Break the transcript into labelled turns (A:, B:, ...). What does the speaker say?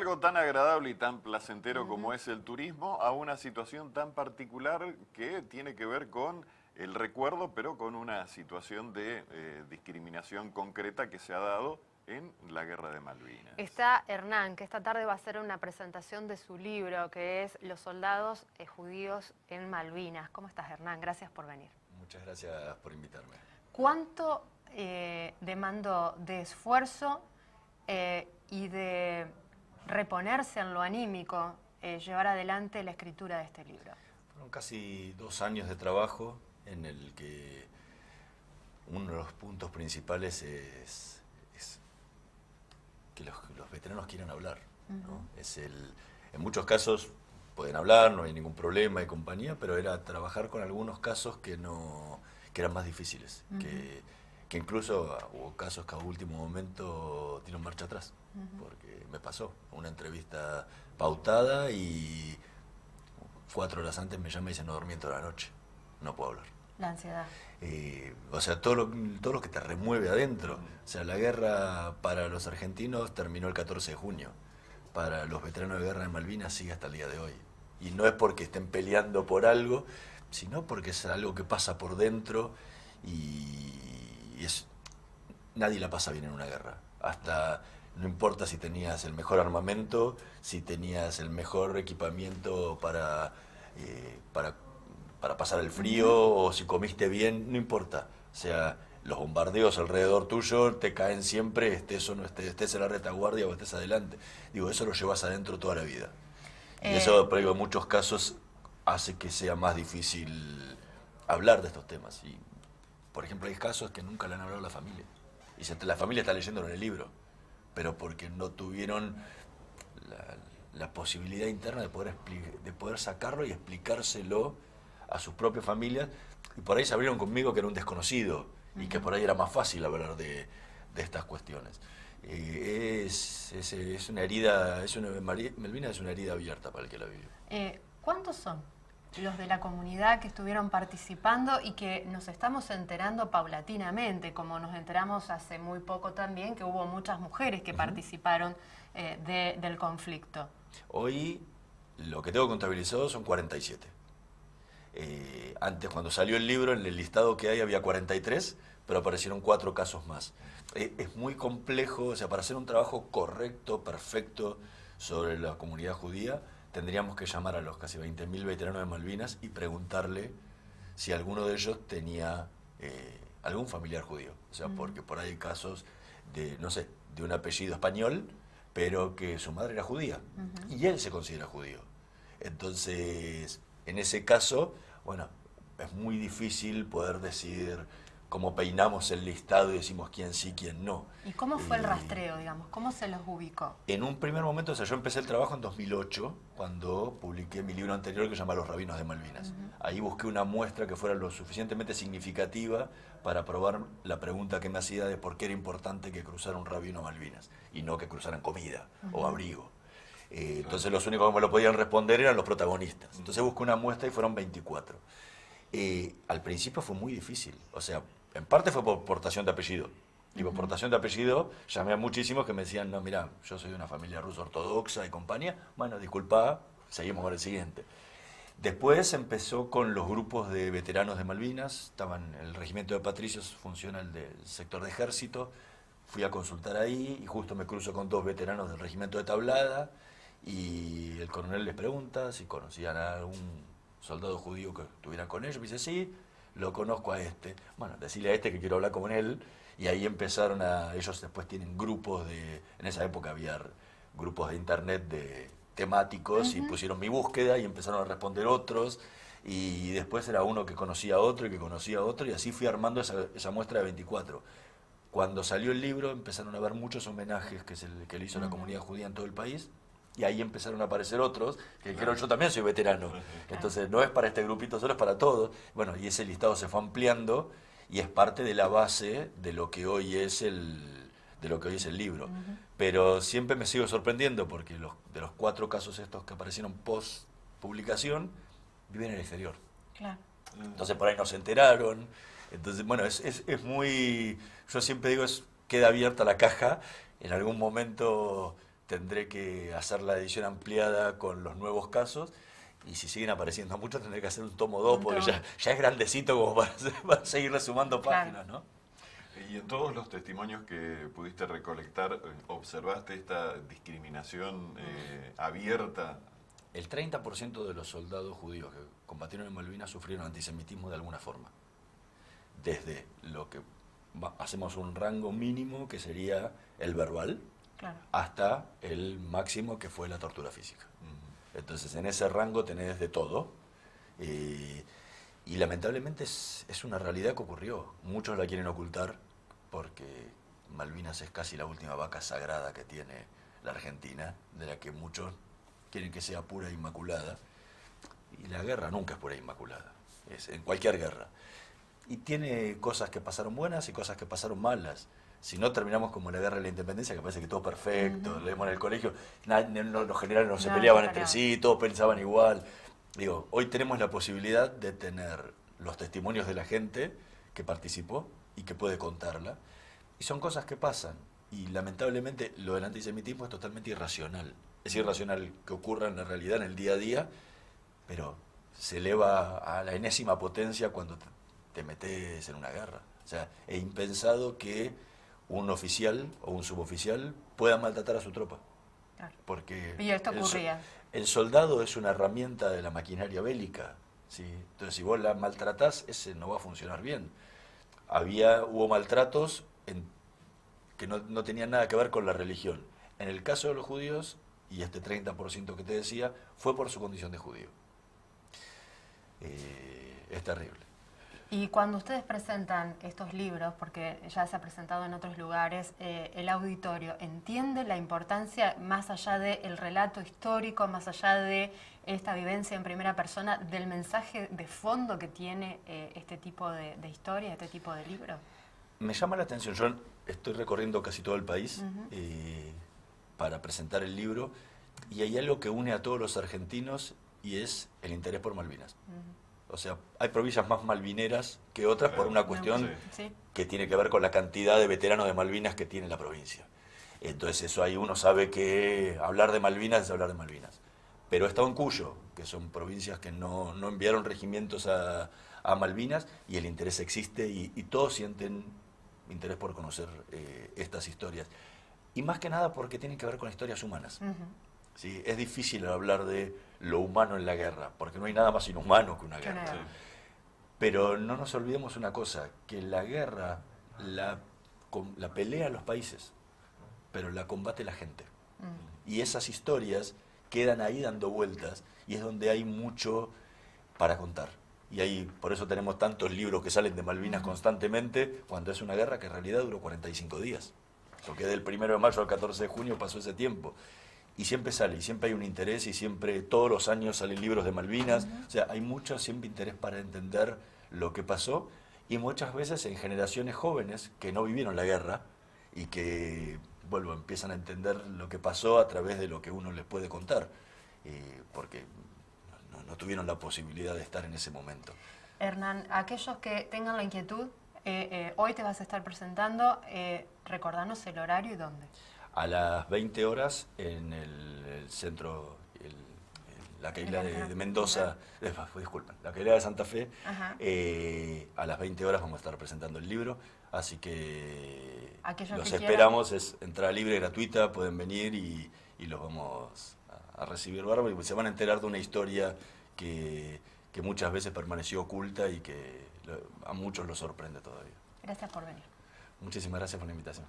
A: algo tan agradable y tan placentero como es el turismo a una situación tan particular que tiene que ver con el recuerdo, pero con una situación de discriminación concreta que se ha dado en la Guerra de Malvinas.
B: Está Hernán, que esta tarde va a hacer una presentación de su libro, que es Los soldados judíos en Malvinas. ¿Cómo estás, Hernán? Gracias por venir.
C: Muchas gracias por invitarme.
B: ¿Cuánto demandó de esfuerzo y de reponerse en lo anímico llevar adelante la escritura de este libro?
C: Fueron casi 2 años de trabajo en el que uno de los puntos principales es que los veteranos quieran hablar, ¿no? En muchos casos pueden hablar, no hay ningún problema y compañía, pero era trabajar con algunos casos que eran más difíciles, que incluso hubo casos que a último momento dieron marcha atrás, porque me pasó una entrevista pautada y 4 horas antes me llama y dice: no dormí en toda la noche, no puedo hablar.
B: La ansiedad.
C: O sea, todo lo que te remueve adentro. O sea, la guerra para los argentinos terminó el 14 de junio. Para los veteranos de guerra de Malvinas sigue hasta el día de hoy. Y no es porque estén peleando por algo, sino porque es algo que pasa por dentro y nadie la pasa bien en una guerra. Hasta no importa si tenías el mejor armamento, si tenías el mejor equipamiento para pasar el frío, o si comiste bien, no importa. O sea, los bombardeos alrededor tuyo te caen siempre, estés o no estés en la retaguardia o estés adelante. Digo, eso lo llevas adentro toda la vida. Y eso, pero digo, en muchos casos hace que sea más difícil hablar de estos temas. Y, por ejemplo, hay casos que nunca le han hablado a la familia. Y la familia está leyéndolo en el libro, pero porque no tuvieron la posibilidad interna de poder sacarlo y explicárselo a sus propias familias, y por ahí se abrieron conmigo que era un desconocido y que por ahí era más fácil hablar de estas cuestiones. Es una herida, Malvinas es una herida abierta para el que la vive.
B: ¿Cuántos son los de la comunidad que estuvieron participando y que nos estamos enterando paulatinamente, como nos enteramos hace muy poco también, que hubo muchas mujeres que participaron del conflicto?
C: Hoy lo que tengo contabilizado son 47. Antes, cuando salió el libro, en el listado que hay había 43, pero aparecieron 4 casos más. Es muy complejo, o sea, para hacer un trabajo correcto, perfecto sobre la comunidad judía, tendríamos que llamar a los casi 20.000 veteranos de Malvinas y preguntarle si alguno de ellos tenía algún familiar judío. O sea, porque por ahí hay casos de, no sé, de un apellido español, pero que su madre era judía, y él se considera judío. Entonces, en ese caso, bueno, es muy difícil poder decir cómo peinamos el listado y decimos quién sí, quién no.
B: ¿Y cómo fue el rastreo, digamos? ¿Cómo se los ubicó?
C: En un primer momento, o sea, yo empecé el trabajo en 2008, cuando publiqué mi libro anterior que se llama Los rabinos de Malvinas. Ahí busqué una muestra que fuera lo suficientemente significativa para probar la pregunta que me hacía de por qué era importante que cruzara un rabino a Malvinas y no que cruzaran comida o abrigo. Entonces los únicos que me lo podían responder eran los protagonistas. Entonces busqué una muestra y fueron 24. Al principio fue muy difícil, o sea, en parte fue por portación de apellido. Y por portación de apellido llamé a muchísimos que me decían: no, mira, yo soy de una familia rusa ortodoxa y compañía. Bueno, disculpa, seguimos con el siguiente. Después empezó con los grupos de veteranos de Malvinas. Estaban el regimiento de patricios, funciona el del sector de ejército. Fui a consultar ahí y justo me cruzo con 2 veteranos del regimiento de Tablada. Y el coronel les pregunta si conocían a algún soldado judío que estuvieran con ellos. Me dice: sí, lo conozco a este. Bueno, decirle a este que quiero hablar con él. Y ahí empezaron ellos después tienen grupos en esa época había grupos de internet temáticos, y pusieron mi búsqueda y empezaron a responder otros. Y después era uno que conocía a otro y que conocía a otro, y así fui armando esa muestra de 24. Cuando salió el libro empezaron a haber muchos homenajes que le hizo la comunidad judía en todo el país. Y ahí empezaron a aparecer otros, que dijeron: yo también soy veterano. Entonces no es para este grupito solo, es para todos. Bueno, y ese listado se fue ampliando y es parte de la base de lo que hoy es el libro. Pero siempre me sigo sorprendiendo porque de los 4 casos estos que aparecieron post publicación viven en el exterior.
B: Claro.
C: Entonces por ahí no se enteraron. Entonces, bueno, es muy... Yo siempre digo, queda abierta la caja. En algún momento tendré que hacer la edición ampliada con los nuevos casos. Y si siguen apareciendo muchos, tendré que hacer un tomo 2, porque ya es grandecito como para seguirle sumando páginas, ¿no?
A: Y en todos los testimonios que pudiste recolectar, ¿observaste esta discriminación abierta?
C: El 30% de los soldados judíos que combatieron en Malvinas sufrieron antisemitismo de alguna forma. Desde lo que hacemos un rango mínimo, que sería el verbal, claro, hasta el máximo, que fue la tortura física. Entonces, en ese rango tenés de todo. Y lamentablemente es una realidad que ocurrió. Muchos la quieren ocultar porque Malvinas es casi la última vaca sagrada que tiene la Argentina, de la que muchos quieren que sea pura e inmaculada. Y la guerra nunca es pura e inmaculada, es en cualquier guerra. Y tiene cosas que pasaron buenas y cosas que pasaron malas. Si no, terminamos como la guerra de la independencia, que parece que todo perfecto, leemos en el colegio, los generales no se peleaban entre sí, todos pensaban igual. Digo, hoy tenemos la posibilidad de tener los testimonios de la gente que participó y que puede contarla. Y son cosas que pasan. Y lamentablemente lo del antisemitismo es totalmente irracional. Es irracional que ocurra en la realidad, en el día a día, pero se eleva a la enésima potencia cuando te metes en una guerra. O sea, es impensado que un oficial o un suboficial pueda maltratar a su tropa. Claro. Porque
B: y esto ocurría.
C: El soldado es una herramienta de la maquinaria bélica, ¿sí? Entonces, si vos la maltratás, ese no va a funcionar bien. Hubo maltratos que no tenían nada que ver con la religión. En el caso de los judíos, y este 30% que te decía, fue por su condición de judío. Es terrible.
B: Y cuando ustedes presentan estos libros, porque ya se ha presentado en otros lugares, el auditorio entiende la importancia, más allá del relato histórico, más allá de esta vivencia en primera persona, del mensaje de fondo que tiene este tipo de historia, este tipo de libro?
C: Me llama la atención. Yo estoy recorriendo casi todo el país para presentar el libro, y hay algo que une a todos los argentinos, y es el interés por Malvinas. O sea, hay provincias más malvineras que otras por una cuestión que tiene que ver con la cantidad de veteranos de Malvinas que tiene la provincia. Entonces eso ahí uno sabe que hablar de Malvinas es hablar de Malvinas. Pero está en Cuyo, que son provincias que no enviaron regimientos a Malvinas, y el interés existe, y todos sienten interés por conocer estas historias. Y más que nada porque tienen que ver con historias humanas. ¿Sí? Es difícil hablar de lo humano en la guerra, porque no hay nada más inhumano que una guerra. Sí. Pero no nos olvidemos una cosa, que la guerra la pelea los países, pero la combate la gente. Y esas historias quedan ahí dando vueltas, y es donde hay mucho para contar. Y ahí, por eso tenemos tantos libros que salen de Malvinas constantemente, cuando es una guerra que en realidad duró 45 días. Porque del 1 de mayo al 14 de junio pasó ese tiempo. Y siempre sale, y siempre hay un interés, y siempre, todos los años salen libros de Malvinas. O sea, hay mucho siempre interés para entender lo que pasó, y muchas veces en generaciones jóvenes que no vivieron la guerra y que, empiezan a entender lo que pasó a través de lo que uno les puede contar, porque no tuvieron la posibilidad de estar en ese momento.
B: Hernán, aquellos que tengan la inquietud, hoy te vas a estar presentando, recordanos el horario y dónde.
C: A las 20 horas en el centro, la Keila de Mendoza, disculpen, la Keila de Santa Fe. A las 20 horas vamos a estar presentando el libro, así que los esperamos. Es entrada libre, gratuita, pueden venir y los vamos a recibir bárbaro, y se van a enterar de una historia que muchas veces permaneció oculta y que a muchos los sorprende todavía.
B: Gracias por venir.
C: Muchísimas gracias por la invitación.